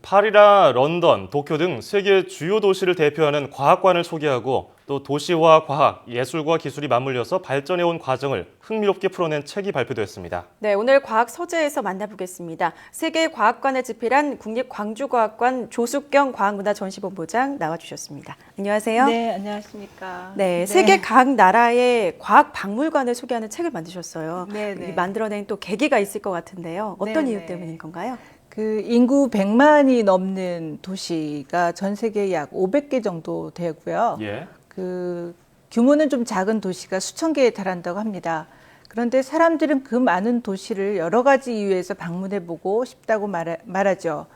파리나 런던, 도쿄 등 세계 주요 도시를 대표하는 과학관을 소개하고 또 도시와 과학, 예술과 기술이 맞물려서 발전해온 과정을 흥미롭게 풀어낸 책이 발표됐습니다. 네, 오늘 과학 소재에서 만나보겠습니다. 세계 과학관을 집필한 국립광주과학관 조숙경 과학문화전시본부장 나와주셨습니다. 안녕하세요. 네, 안녕하십니까. 네, 세계 각 나라의 과학 박물관을 소개하는 책을 만드셨어요. 네, 네. 만들어낸 또 계기가 있을 것 같은데요. 어떤 네, 이유 네. 때문인 건가요? 그 인구 100만이 넘는 도시가 전 세계에 약 500개 정도 되고요. 예. 그 규모는 좀 작은 도시가 수천 개에 달한다고 합니다. 그런데 사람들은 그 많은 도시를 여러 가지 이유에서 방문해 보고 싶다고 말하죠.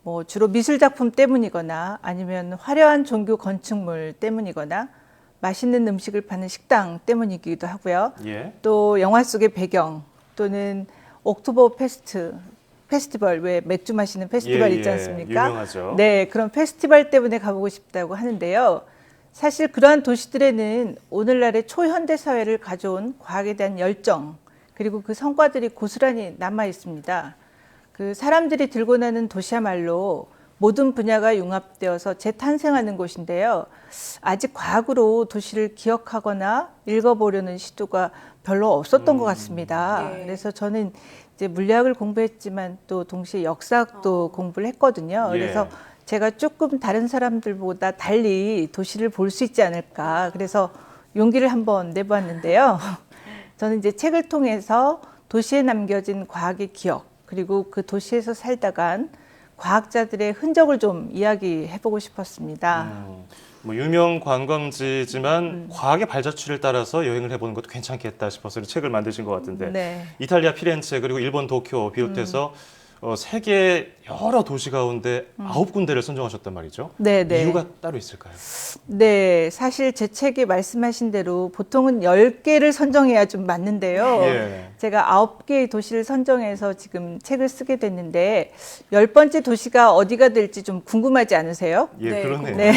뭐 주로 미술 작품 때문이거나 아니면 화려한 종교 건축물 때문이거나 맛있는 음식을 파는 식당 때문이기도 하고요. 예. 또 영화 속의 배경 또는 옥토버 페스티벌, 왜 맥주 마시는 페스티벌 있지 않습니까? 유명하죠. 네, 그런 페스티벌 때문에 가보고 싶다고 하는데요. 사실 그러한 도시들에는 오늘날의 초현대 사회를 가져온 과학에 대한 열정, 그리고 그 성과들이 고스란히 남아 있습니다. 그 사람들이 들고 나는 도시야말로 모든 분야가 융합되어서 재탄생하는 곳인데요. 아직 과학으로 도시를 기억하거나 읽어보려는 시도가 별로 없었던 것 같습니다. 네. 그래서 저는 이제 물리학을 공부했지만 또 동시에 역사학도 공부를 했거든요. 예. 그래서 제가 조금 다른 사람들보다 달리 도시를 볼 수 있지 않을까. 그래서 용기를 한번 내보았는데요. 저는 이제 책을 통해서 도시에 남겨진 과학의 기억, 그리고 그 도시에서 살다간 과학자들의 흔적을 좀 이야기해보고 싶었습니다. 뭐 유명 관광지지만 과학의 발자취를 따라서 여행을 해보는 것도 괜찮겠다 싶어서 책을 만드신 것 같은데 네. 이탈리아 피렌체 그리고 일본 도쿄 비롯해서 세계 여러 도시 가운데 9군데를 선정하셨단 말이죠. 네, 네. 이유가 따로 있을까요? 네, 사실 제 책에 말씀하신 대로 보통은 10개를 선정해야 좀 맞는데요. 예. 제가 9개의 도시를 선정해서 지금 책을 쓰게 됐는데 10번째 도시가 어디가 될지 좀 궁금하지 않으세요? 예, 네, 그러네요. 네.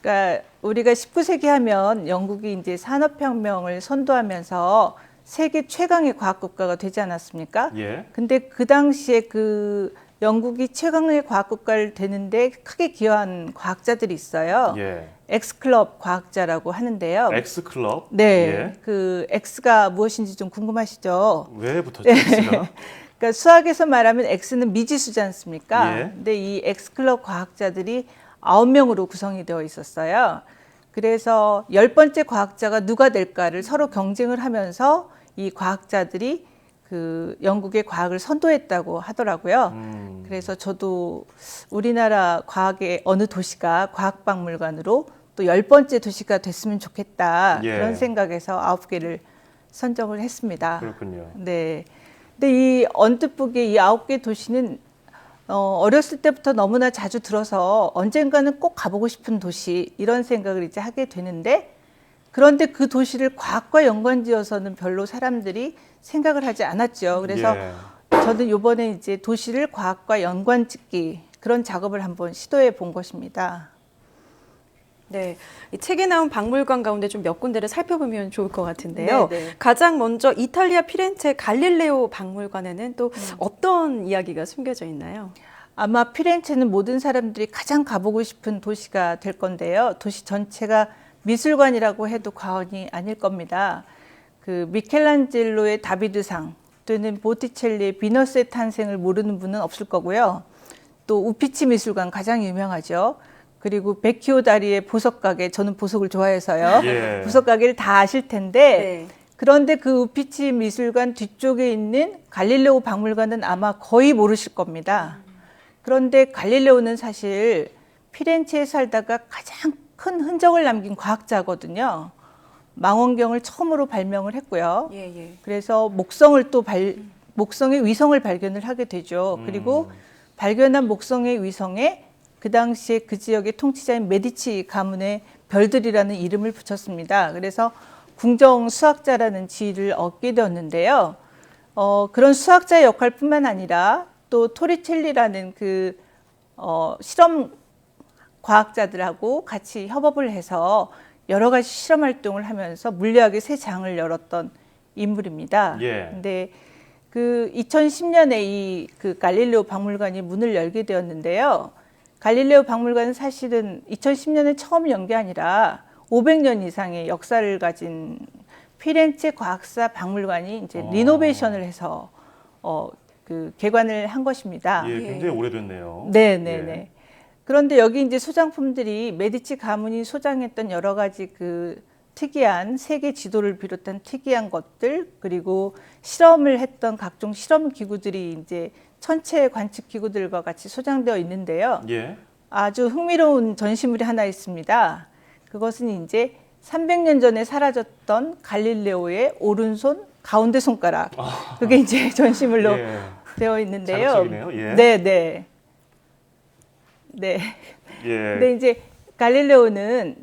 그러니까 우리가 19세기 하면 영국이 이제 산업혁명을 선도하면서 세계 최강의 과학국가가 되지 않았습니까? 예. 근데 그 당시에 그 영국이 최강의 과학국가를 되는데 크게 기여한 과학자들이 있어요. 예. X클럽 과학자라고 하는데요. X클럽. 네, 예. 그 X가 무엇인지 좀 궁금하시죠? 왜 붙었죠, X가? 그러니까 수학에서 말하면 X는 미지수지 않습니까? 예. 근데 이 X클럽 과학자들이 9명으로 구성이 되어 있었어요. 그래서 10번째 과학자가 누가 될까를 서로 경쟁을 하면서 이 과학자들이 그 영국의 과학을 선도했다고 하더라고요. 그래서 저도 우리나라 과학의 어느 도시가 과학박물관으로 또 10번째 도시가 됐으면 좋겠다. 예. 그런 생각에서 9개를 선정을 했습니다. 그렇군요. 네. 근데 이 언뜻 보기에 이 9개 도시는 어렸을 때부터 너무나 자주 들어서 언젠가는 꼭 가보고 싶은 도시 이런 생각을 이제 하게 되는데 그런데 그 도시를 과학과 연관지어서는 별로 사람들이 생각을 하지 않았죠. 그래서 예. 저는 이번에 이제 도시를 과학과 연관짓기 그런 작업을 한번 시도해 본 것입니다. 네, 이 책에 나온 박물관 가운데 좀 몇 군데를 살펴보면 좋을 것 같은데요. 네, 네. 가장 먼저 이탈리아 피렌체 갈릴레오 박물관에는 또 어떤 이야기가 숨겨져 있나요? 아마 피렌체는 모든 사람들이 가장 가보고 싶은 도시가 될 건데요. 도시 전체가 미술관이라고 해도 과언이 아닐 겁니다. 그 미켈란젤로의 다비드상 또는 보티첼리의 비너스의 탄생을 모르는 분은 없을 거고요. 또 우피치 미술관 가장 유명하죠. 그리고 베키오 다리의 보석가게, 저는 보석을 좋아해서요. 예. 보석가게를 다 아실 텐데 그런데 그 우피치 미술관 뒤쪽에 있는 갈릴레오 박물관은 아마 거의 모르실 겁니다. 그런데 갈릴레오는 사실 피렌체에 살다가 가장 큰 흔적을 남긴 과학자거든요. 망원경을 처음으로 발명을 했고요. 그래서 목성의 위성을 발견을 하게 되죠. 그리고 발견한 목성의 위성에 그 당시에 그 지역의 통치자인 메디치 가문의 별들이라는 이름을 붙였습니다. 그래서 궁정 수학자라는 지위를 얻게 되었는데요. 그런 수학자의 역할뿐만 아니라 또 토리첼리라는 그 실험 과학자들하고 같이 협업을 해서 여러 가지 실험 활동을 하면서 물리학의 새 장을 열었던 인물입니다. 예. 근데 그 2010년에 이 그 갈릴레오 박물관이 문을 열게 되었는데요. 갈릴레오 박물관은 사실은 2010년에 처음 연 게 아니라 500년 이상의 역사를 가진 피렌체 과학사 박물관이 이제 리노베이션을 해서 그 개관을 한 것입니다. 예, 굉장히 오래됐네요. 네, 네, 네. 그런데 여기 이제 소장품들이 메디치 가문이 소장했던 여러 가지 그 특이한 세계 지도를 비롯한 특이한 것들, 그리고 실험을 했던 각종 실험 기구들이 이제 천체 관측 기구들과 같이 소장되어 있는데요. 예. 아주 흥미로운 전시물이 하나 있습니다. 그것은 이제 300년 전에 사라졌던 갈릴레오의 오른손 가운데 손가락. 그게 이제 전시물로 예. 되어 있는데요. 자극적이네요. 예. 네, 네. 네. 예. 근데 이제 갈릴레오는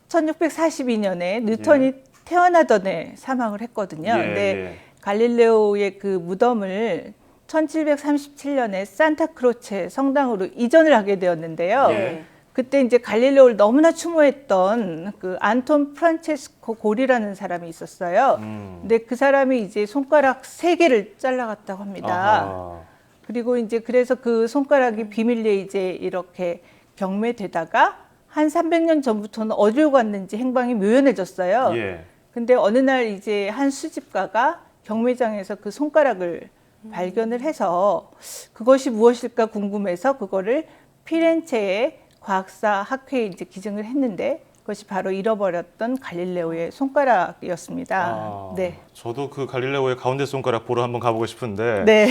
1642년에 뉴턴이 태어나던 해 사망을 했거든요. 예, 근데 예. 갈릴레오의 그 무덤을 1737년에 산타크로체 성당으로 이전을 하게 되었는데요. 예. 그때 이제 갈릴레오를 너무나 추모했던 그 안톤 프란체스코 골이라는 사람이 있었어요. 근데 그 사람이 이제 손가락 3개를 잘라갔다고 합니다. 아하. 그리고 이제 그래서 그 손가락이 비밀리에 이제 이렇게 경매되다가 한 300년 전부터는 어디로 갔는지 행방이 묘연해졌어요. 예. 근데 어느 날 이제 한 수집가가 경매장에서 그 손가락을 발견을 해서 그것이 무엇일까 궁금해서 그거를 피렌체의 과학사 학회에 이제 기증을 했는데 그것이 바로 잃어버렸던 갈릴레오의 손가락이었습니다. 아, 네. 저도 그 갈릴레오의 가운데 손가락 보러 한번 가보고 싶은데. 네.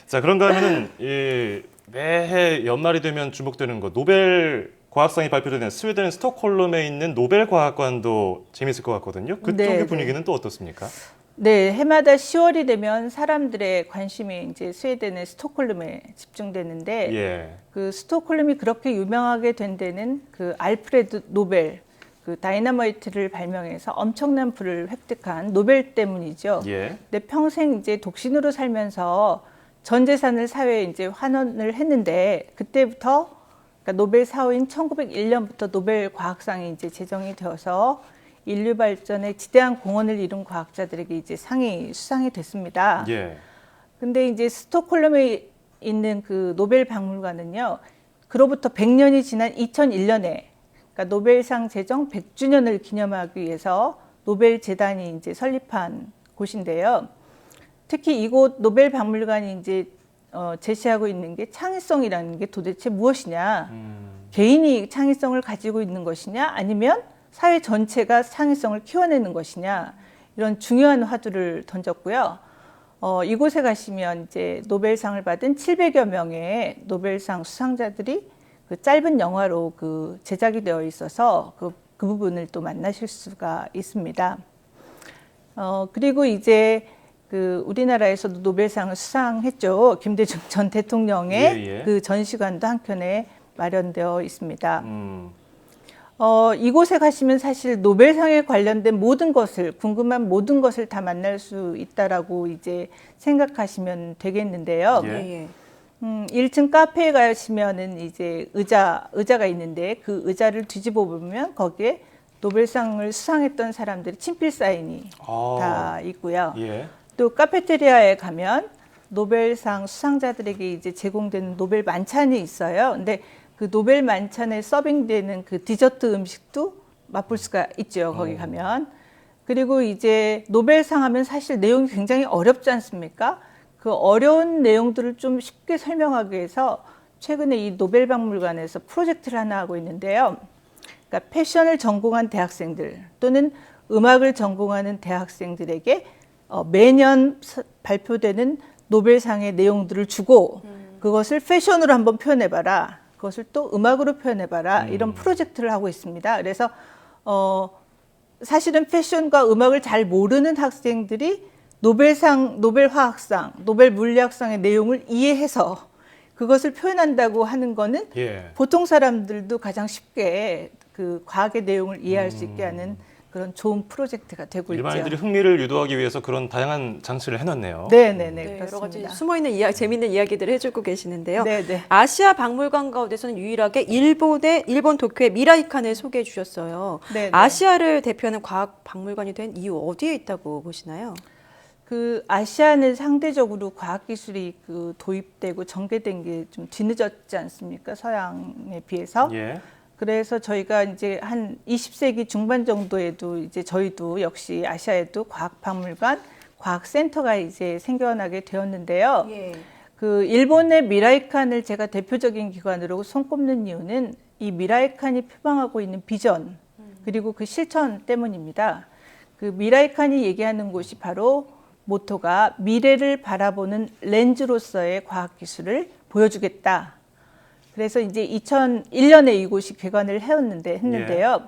자, 그런가 하면은 이 매해 연말이 되면 주목되는 거 노벨 과학상이 발표되는 스웨덴 스톡홀름에 있는 노벨 과학관도 재밌을 것 같거든요. 그쪽의 네, 분위기는 또 어떻습니까? 네, 해마다 10월이 되면 사람들의 관심이 이제 스웨덴의 스톡홀름에 집중되는데 예. 그 스톡홀름이 그렇게 유명하게 된 데는 그 알프레드 노벨 그 다이너마이트를 발명해서 엄청난 부를 획득한 노벨 때문이죠. 예. 근데 평생 이제 독신으로 살면서 전 재산을 사회에 이제 환원을 했는데 그때부터 그러니까 노벨 사후인 1901년부터 노벨 과학상이 이제 제정이 되어서 인류 발전에 지대한 공헌을 이룬 과학자들에게 이제 상이 수상이 됐습니다. 예. 근데 이제 스톡홀름에 있는 그 노벨 박물관은요, 그로부터 100년이 지난 2001년에 그러니까 노벨상 제정 100주년을 기념하기 위해서 노벨 재단이 이제 설립한 곳인데요. 특히 이곳 노벨 박물관이 이제 제시하고 있는 게 창의성이라는 게 도대체 무엇이냐? 개인이 창의성을 가지고 있는 것이냐? 아니면 사회 전체가 창의성을 키워내는 것이냐? 이런 중요한 화두를 던졌고요. 이곳에 가시면 이제 노벨상을 받은 700여 명의 노벨상 수상자들이 그 짧은 영화로 그 제작이 되어 있어서 그 부분을 또 만나실 수가 있습니다. 그리고 이제 그 우리나라에서도 노벨상을 수상했죠. 김대중 전 대통령의 그 전시관도 한켠에 마련되어 있습니다. 이곳에 가시면 사실 노벨상에 관련된 모든 것을, 궁금한 모든 것을 다 만날 수 있다라고 이제 생각하시면 되겠는데요. 예. 1층 카페에 가시면은 이제 의자가 있는데 그 의자를 뒤집어 보면 거기에 노벨상을 수상했던 사람들의 친필 사인이 다 있고요. 예. 또 카페테리아에 가면 노벨상 수상자들에게 이제 제공되는 노벨 만찬이 있어요. 근데 그 노벨 만찬에 서빙되는 그 디저트 음식도 맛볼 수가 있죠. 거기 가면. 그리고 이제 노벨상 하면 사실 내용이 굉장히 어렵지 않습니까? 그 어려운 내용들을 좀 쉽게 설명하기 위해서 최근에 이 노벨 박물관에서 프로젝트를 하나 하고 있는데요. 그러니까 패션을 전공한 대학생들 또는 음악을 전공하는 대학생들에게 매년 발표되는 노벨상의 내용들을 주고 그것을 패션으로 한번 표현해봐라. 그것을 또 음악으로 표현해봐라. 이런 프로젝트를 하고 있습니다. 그래서 사실은 패션과 음악을 잘 모르는 학생들이 노벨상, 노벨화학상, 노벨물리학상의 내용을 이해해서 그것을 표현한다고 하는 거는 보통 사람들도 가장 쉽게 그 과학의 내용을 이해할 수 있게 하는 그런 좋은 프로젝트가 되고 있죠. 일반인들이 흥미를 유도하기 위해서 그런 다양한 장치를 해놨네요. 네네네. 여러 가지 그렇습니다. 숨어있는 재미있는 이야기들을 해주고 계시는데요. 네네. 아시아 박물관 가운데서는 유일하게 일본 도쿄의 미라이칸을 소개해 주셨어요. 네네. 아시아를 대표하는 과학 박물관이 된 이유 어디에 있다고 보시나요? 그 아시아는 상대적으로 과학기술이 그 도입되고 전개된 게 좀 뒤늦었지 않습니까? 서양에 비해서. 예. 그래서 저희가 이제 한 20세기 중반 정도에도 이제 저희도 역시 아시아에도 과학박물관, 과학센터가 이제 생겨나게 되었는데요. 예. 그 일본의 미라이칸을 제가 대표적인 기관으로 손꼽는 이유는 이 미라이칸이 표방하고 있는 비전 그리고 그 실천 때문입니다. 그 미라이칸이 얘기하는 곳이 바로 모토가 미래를 바라보는 렌즈로서의 과학기술을 보여주겠다. 그래서 이제 2001년에 이곳이 개관을 했는데요.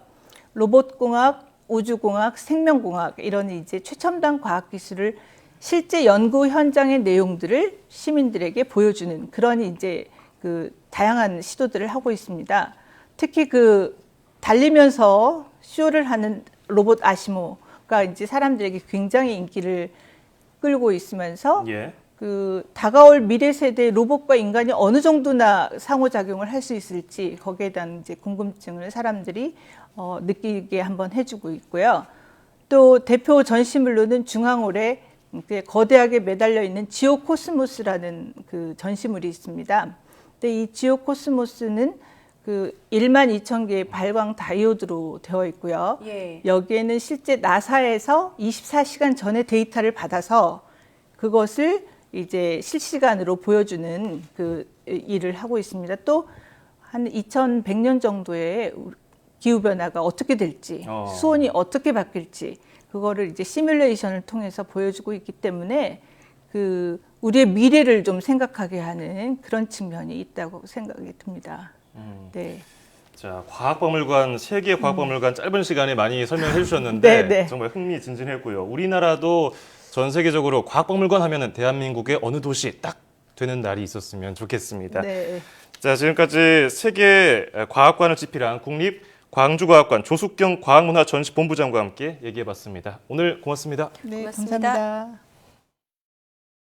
로봇공학, 우주공학, 생명공학 이런 이제 최첨단 과학기술을 실제 연구 현장의 내용들을 시민들에게 보여주는 그런 이제 그 다양한 시도들을 하고 있습니다. 특히 그 달리면서 쇼를 하는 로봇 아시모가 이제 사람들에게 굉장히 인기를 끌고 있으면서 예. 그 다가올 미래 세대 로봇과 인간이 어느 정도나 상호작용을 할 수 있을지 거기에 대한 이제 궁금증을 사람들이 느끼게 한번 해주고 있고요. 또 대표 전시물로는 중앙홀에 거대하게 매달려 있는 지오코스모스라는 그 전시물이 있습니다. 근데 이 지오코스모스는 그 12,000개의 발광 다이오드로 되어 있고요. 예. 여기에는 실제 나사에서 24시간 전에 데이터를 받아서 그것을 이제 실시간으로 보여주는 그 일을 하고 있습니다. 또 한 2100년 정도의 기후 변화가 어떻게 될지, 수온이 어떻게 바뀔지 그거를 이제 시뮬레이션을 통해서 보여주고 있기 때문에 그 우리의 미래를 좀 생각하게 하는 그런 측면이 있다고 생각이 듭니다. 네. 자, 과학박물관, 세계 과학박물관 짧은 시간에 많이 설명해 주셨는데 네, 네. 정말 흥미진진했고요. 우리나라도 전 세계적으로 과학박물관 하면은 대한민국의 어느 도시 딱 되는 날이 있었으면 좋겠습니다. 네. 자, 지금까지 세계 과학관을 집필한 국립광주과학관 조숙경 과학문화전시본부장과 함께 얘기해봤습니다. 오늘 고맙습니다. 네, 고맙습니다. 감사합니다.